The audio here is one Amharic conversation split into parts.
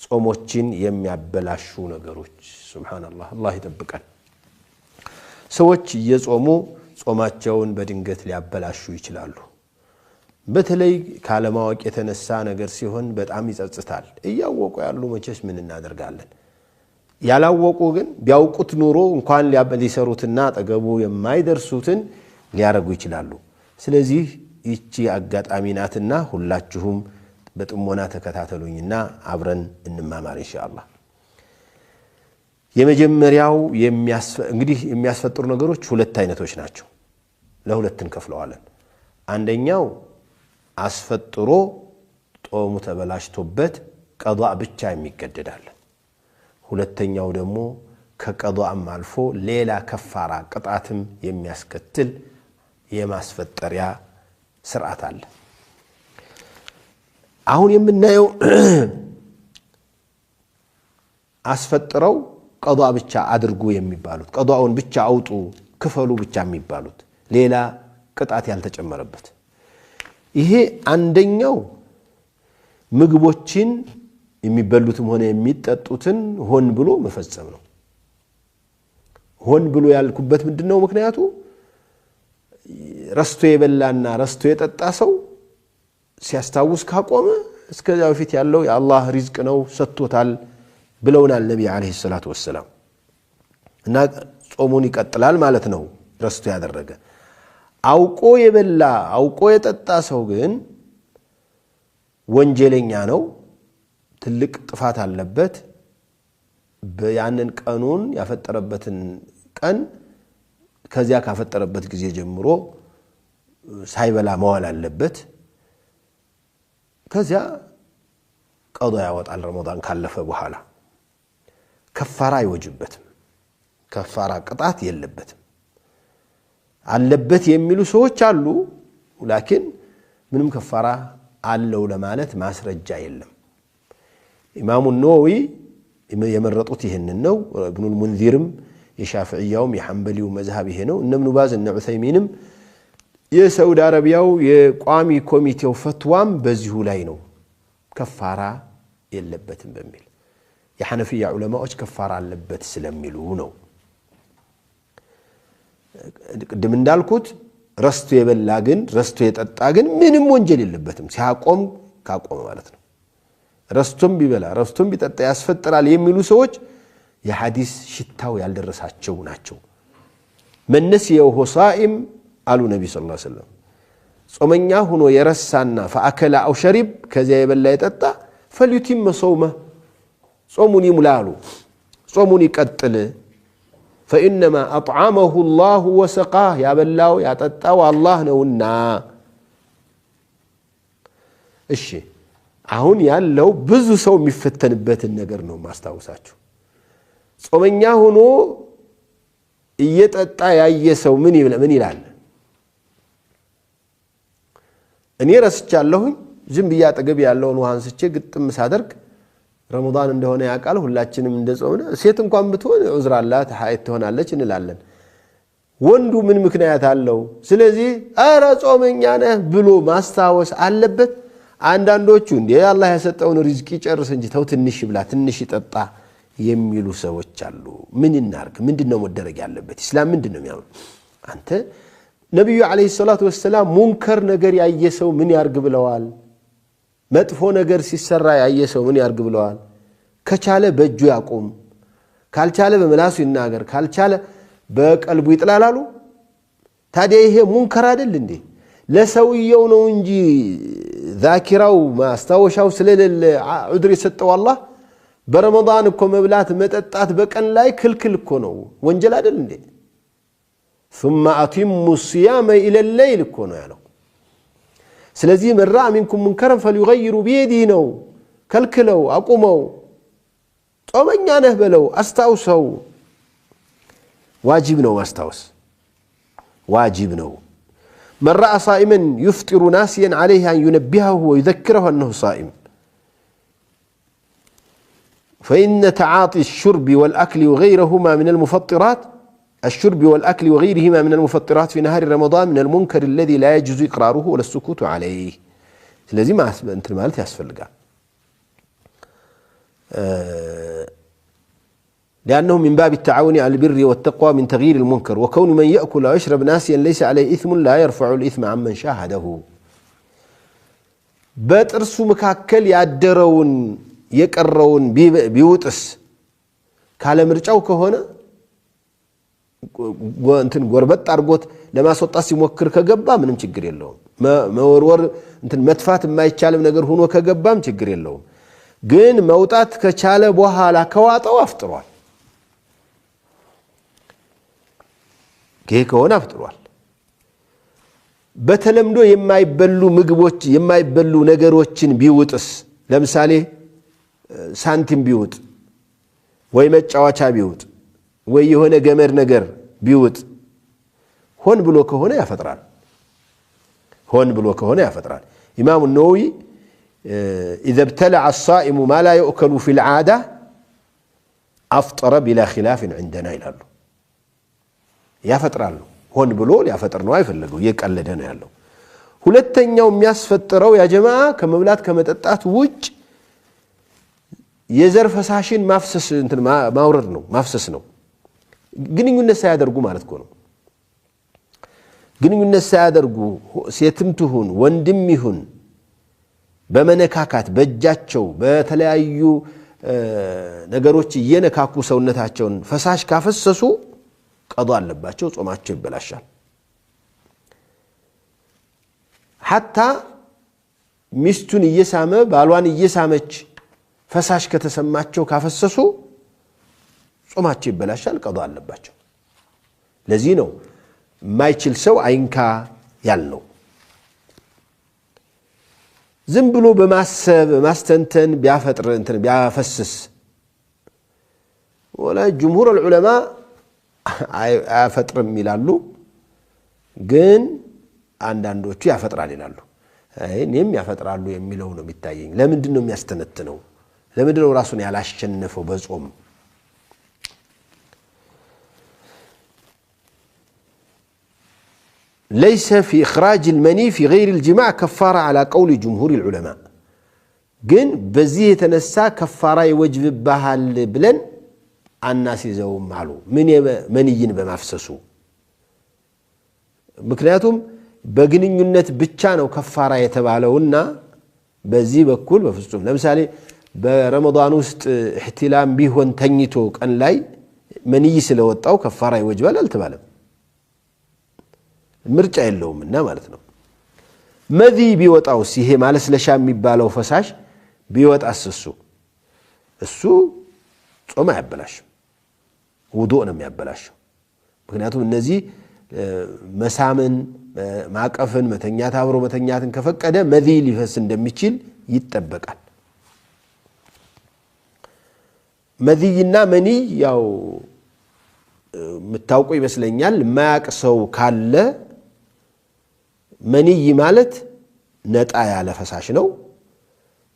ጾሞችን የሚያበላሹ ነገሮች ሱብሃንአላህ አላህ ይጠብቀን ሰዎች እየጾሙ ጾማቸውን በድንገት ሊያበላሹ ይችላሉ በተለይ ካለማወቅ የተነሳ ነገር ሲሆን በጣም ይጸጽታል እያወቁ ያሉ መቼስ ምን እናደርጋለን ያላወቁ ግን ቢያውቁት ኑሮ እንኳን ሊሰሩትና አጠገቡ የማይደርሱትን ሊያረጉ ይችላሉ ስለዚህ ይቺ አጋጣሚ ናትና ሁላችሁም በጥሞና ተከታተሉኝና አብረን እንማማር ኢንሻአላህ የመጀመሪያው እንግዲህ የሚያስፈጥሩ ነገሮች ሁለት አይነቶች ናቸው ለሁለት እንከፍለዋለን አንደኛው አስፈጥሮ ጦሙ ተበላሽቶበት ቀዷ ብቻ የሚገደዳል ሁለተኛው ደግሞ ከቀዷም አልፎ ሌላ ከፋራ ቅጣትም የሚያስከትል የማስፈጠሪያ ስርዓት አለ አሁን የምናየው አስፈጥረው ቀዷ ብቻ አድርጉ የሚባሉት ቀዷውን ብቻ አውጡ ክፈሉ ብቻ የሚባሉት ሌላ ቅጣት ያልተጨመረበት ይሄ አንደኛው ምግቦችን የሚበሉትም ሆነ የሚጠጡትን ሆን ብሎ መፈጸም ነው ሆን ብሎ ያልኩበት ምንድነው ምክንያቱ ረስቶ የበላና ረስቶ የጠጣ ሰው ሲያስታውስ ካቆመ እስከዚያው ፊት ያለው የአላህ ሪዝቅ ነው ሰጥቶታል ብለውናል ነብዩ አለይሂ ሰላቱ ወሰለም እና ጾሙን ይቀጥላል ማለት ነው ረስቶ ያደረገ አውቆ የበላ አውቆ የጠጣ ሰው ግን ወንጀለኛ ነው ትልቅ ጥፋት አለበት በያንን ቀኑን ያፈጠረበትን ቀን ከዚያ ካፈጠረበት ጊዜ ጀምሮ ሳይበላ መዋል አለበት ከዚያ ቀዷ ያወጣል ረመዳን ካለፈ በኋላ ከፋራ ይወጅበትም ከፋራ ቅጣት የለበትም አለበት የሚሉ ሰዎች አሉ ولكن ምንም ከፋራ አለው ለማለት ማስረጃ የለም ኢማሙ ነወዊ የመረጡት ይሄንን ነው ኢብኑ ሙንዚርም የሻፊዒያውም የሐንበሊው መዝሐብ ይሄ ነው እነ ኢብኑ ባዝ እነ ዑሰይሚንም የሳውዲ አረቢያው የቋሚ ኮሚቴው ፈትዋም በዚሁ ላይ ነው ከፋራ የለበትም በሚል የሐነፊያ ዑለማዎች ከፋራ አለበት ስለሚሉ ነው ቅድም እንዳልኩት ረስቶ የበላ ግን ረስቶ የጠጣ ግን ምንም ወንጀል የለበትም ሲያቆም ካቆመ ማለት ነው ረስቶም ቢበላ ረስቶም ቢጠጣ ያስፈጥራል የሚሉ ሰዎች የሐዲስ ሽታው ያልደረሳቸው ናቸው መነሲየው ሆሳኢም አሉ ነብዩ ሰለላሁ ዐለይሂ ወሰለም ጾመኛ ሆኖ የረሳና فاكل او شرب ከዚያ የበላ የጠጣ فليتم صومه ጾሙን ይሙላሉ ጾሙን ይቀጥል فانما اطعمه الله وسقاه يا بلاو يا ጠጣው አላህ ነውና እሺ አሁን ያለው ብዙ ሰው የሚፈተንበትን ነገር ነው ማስተዋወሳችሁ ጾመኛ ሆኖ እየጠጣ ያየ ሰው ምን ይላል እኔ ረስቻለሁኝ ዝም ብያ አጠገብ ያለውን ውሃን ስቼ ግጥም ሳደርግ ረመዳን እንደሆነ ያቃል ሁላችንም እንደጾምነ ሴት እንኳን ብትሆን ዑዝር አላት ሐይት ትሆናለች እንላለን ወንዱ ምን ምክንያት አለው ስለዚህ አረ ጾመኛ ነህ ብሎ ማስተዋወስ አለበት አንዳንዶቹ እንዴ አላህ ያሰጠውን ሪዝቅ ይጨርስ እንጂ ተው ትንሽ ይብላ ትንሽ ይጠጣ የሚሉ ሰዎች አሉ ምን እናርግ ምንድነው መደረግ ያለበት እስላም ምንድነው የሚያምነው አንተ ነብዩ አለይሂ ሰላቱ ወሰለም ሙንከር ነገር ያየሰው ምን ያርግ ብለዋል መጥፎ ነገር ሲሰራ ያየሰው ምን ያርግ ብለዋል ከቻለ በእጁ ያቆም ካልቻለ በመላሱ ይናገር ካልቻለ በቀልቡ ይጥላላሉ ታዲያ ይሄ ሙንከር አይደል እንዴ ለሰውየው ነው እንጂ ذاكراው ማስተዋሻው ስለሌለ ዑድር የሰጠው አላህ በረመዳን እኮ መብላት መጠጣት በቀን ላይ ክልክል እኮ ነው ወንጀል አይደል እንዴ ثم اتموا الصيام الى الليل እኮ ነው ያለው ስለዚህ መራ منكم منكرا فليغيروا بيده ነው ከልክለው አቁመው ጾመኛ ነህ በለው አስታውሰው ዋጅብ ነው ማስታወስ ዋጅብ ነው من رأى صائما يفطر ناسيا عليه أن ينبهه ويذكره أنه صائم فإن تعاطي الشرب والأكل وغيرهما من المفطرات الشرب والأكل وغيرهما من المفطرات في نهار رمضان من المنكر الذي لا يجوز إقراره ولا السكوت عليه لازم أنت المالت يسفلقا لأنه من باب التعاون على البر والتقوى من تغيير المنكر وكون من يأكل أو يشرب ناسيا ليس عليه إثم لا يرفع الإثم عمن شاهده بترسو مكاكل يعدرون يقرون بيوتس ካለ ምርጫው ከሆነ እንትን ጎርበጥ አርጎት ለማስወጣት ሲሞክር ከገባ ምንም ችግር የለውም መወርወር እንትን መጥፋት የማይቻልም ነገር ሆኖ ከገባም ችግር የለውም ግን መውጣት ከቻለ በኋላ ከዋጣው አፍጥሯል ከሆነ አፍጥሯል በተለምዶ የማይበሉ ምግቦች የማይበሉ ነገሮችን ቢውጥስ ለምሳሌ ሳንቲም ቢውጥ ወይ መጫወቻ ቢውጥ ወይ የሆነ ገመድ ነገር ቢውጥ ሆን ብሎ ከሆነ ያፈጥራል ኢማሙ ነወዊ إذا ابتلع الصائم ما لا يؤكل في العادة أفطر بلا خلاف عندنا ይላሉ ያፈጥራሉ ሆን ብሎ ያፈጥር ነው አይፈልገው እየቀለደ ነው ያለው ሁለተኛው የሚያስፈጥረው ያ ጀማዓ ከመብላት ከመጠጣት ውጭ የዘር ፈሳሽን ማፍሰስ እንትን ማውረድ ነው ማፍሰስ ነው ግንኙነት ሳያደርጉ ማለት ነው ግንኙነት ሳያደርጉ ሴትም ትሁን ወንድም ይሁን በመነካካት በእጃቸው በተለያዩ ነገሮች እየነካኩ ሰውነታቸውን ፈሳሽ ካፈሰሱ ቀዷ አለባቸው ጾማቸው ይበላሻል حتى ሚስቱን እየሳመ ባሏን እየሳመች ፈሳሽ ከተሰማቸው ካፈሰሱ ጾማቸው ይበላሻል ቀዷ አለባቸው ለዚህ ነው ማይችል ሰው አይንካ ያልነው ዝም ብሎ በማሰብ ማስተንተን ቢያፈጥር እንትን ቢያፈስስ ወላ ጅምሁር العلماء አያፈጥርም ይላሉ ግን አንዳንዶቹ ያፈጥራል ይላሉ እኔም ያፈጥራሉ የሚለው ነው የሚታየኝ ለምንድን ነው የሚያስተነትነው ለምንድን ነው ራሱን ያላሸነፈው በጾም ليس في إخراج المني في غير الجماع كفارة على قول جمهور العلماء ግን በዚህ የተነሳ ከፋራ ይወጅብሃል ብለን አናሲዘውም አሉ ምን መንይን በማፍሰሱ ምክንያቱም በግንኙነት ብቻ ነው ከፋራ የተባለውና በዚህ በኩል በፍጹም ለምሳሌ በረመዳን ውስጥ احتلام ቢሆን ተኝቶ ቀን ላይ መንይ ስለወጣው ከፋራ ይወጅባል አልተባለም ምርጫ የለውምና ማለት ነው መዚ ቢወጣው ሲሄ ማለስለሻ የሚባለው ፈሳሽ ቢወጣስ እሱ ጾም አይበላሽም ውዱእ ነው የሚያበላሽው ምክንያቱም እነዚህ መሳምን ማቀፍን መተኛት አብሮ መተኛትን ከፈቀደ መዚ ሊፈስ እንደሚችል ይጠበቃል መዚና መኒ ያው ምታውቁ ይመስለኛል ማያቅ ሰው ካለ መኒ ማለት ነጣ ያለ ፈሳሽ ነው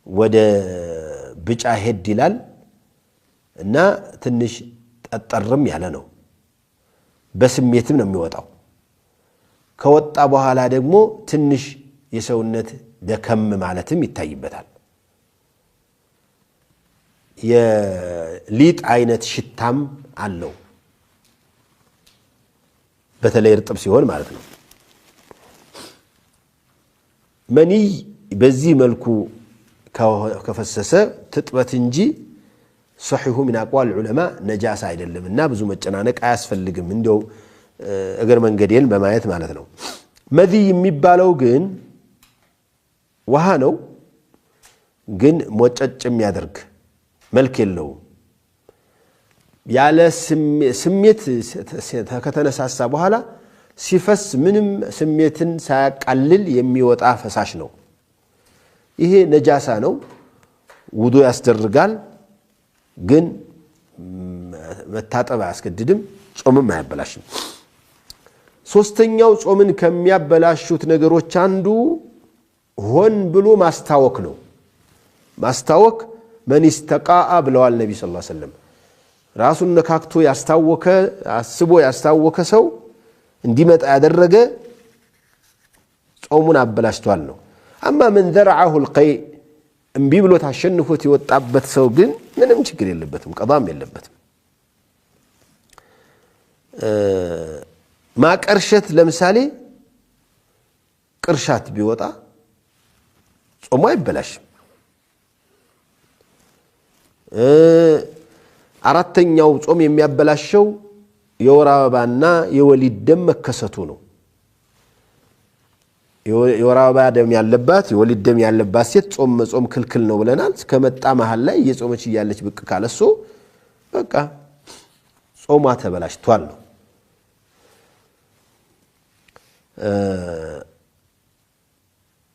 ወደ ብጫ ሄድ ይላል እና ትንሽ ጠጠርም ያለ ነው በስሜትም ነው የሚወጣው ከወጣ በኋላ ደግሞ ትንሽ የሰውነት ደከም ማለትም ይታይበታል የሊጥ አይነት ሽታም አለው በተለይ እርጥብ ሲሆን ማለት ነው መኒ በዚህ መልኩ ከፈሰሰ ትጥበት እንጂ صحيح من اقوال العلماء نجاسه አይደለምና ብዙ መጨናነቅ አያስፈልግም እንደው እግር መንገዴን በማየት ማለት ነው መዚ የሚባለው ግን ውሃ ነው ግን ሞጨጭ የሚያደርግ መልክ የለው ያለ ስሜት ከተነሳሳ በኋላ ሲፈስ ምንም ስሜትን ሳያቃልል የሚወጣ ፈሳሽ ነው ይሄ ነጃሳ ነው ውዱእ ያስደርጋል ግን መታጠብ አያስገድድም ጾምም አያበላሽም ሶስተኛው ጾምን ከሚያበላሹት ነገሮች አንዱ ሆን ብሎ ማስታወክ ነው ማስታወክ من استقاء ብለዋል ነብይ ሰለላሁ ዐለይሂ ወሰለም ራሱን ነካክቶ ያስታወከ አስቦ ያስታወከ ሰው እንዲመጣ ያደረገ ጾሙን አበላሽቷል ነው اما من ذرعه القيء እንቢ ብሎ ታሸንፎት ይወጣበት ሰው ግን ምንም ችግር የለበትም ቀዳም የለበትም ማቀርሸት ለምሳሌ ቅርሻት ቢወጣ ጾሙ አይበላሽም አራተኛው ጾም የሚያበላሸው የወር አበባና የወሊድ ደም መከሰቱ ነው የወር አበባ ደም ያለባት የወሊድ ደም ያለባት ሴት ጾም መጾም ክልክል ነው ብለናል ከመጣ መሃል ላይ የጾመች ይያለች ብቅ ካለሱ በቃ ጾሟ ተበላሽቷል ነው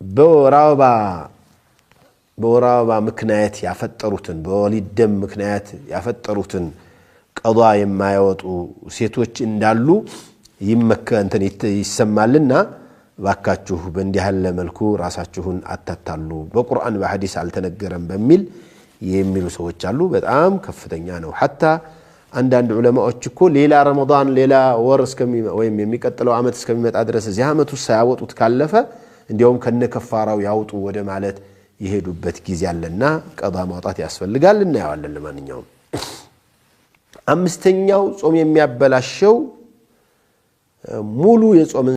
በወር አበባ ምክንያት ያፈጠሩትን በወሊድ ደም ምክንያት ያፈጠሩትን ቀዷ የማያወጡ ሴቶች እንዳሉ ይሰማልና ባካችሁ በእንዲህ ያለ መልኩ ራሳችሁን አታታሉ በቁርአን በሐዲስ አልተነገረም በሚል የሚሉ ሰዎች አሉ በጣም ከፍተኛ ነው hatta አንዳንድ ዑለማዎች እኮ ሌላ ረመዳን ሌላ ወር ወይም የሚቀጥለው አመት እስከሚመጣ ድረስ እዚህ አመቱ ሳያወጡት ካለፈ እንዲያውም ከነከፋራው ያውጡ ወደ ማለት ይሄዱበት ጊዜ አለና ቀዷ ማውጣት ያስፈልጋል እናያለን ለማንኛውም አምስተኛው ጾም የሚያበላሸው ሙሉ የጾም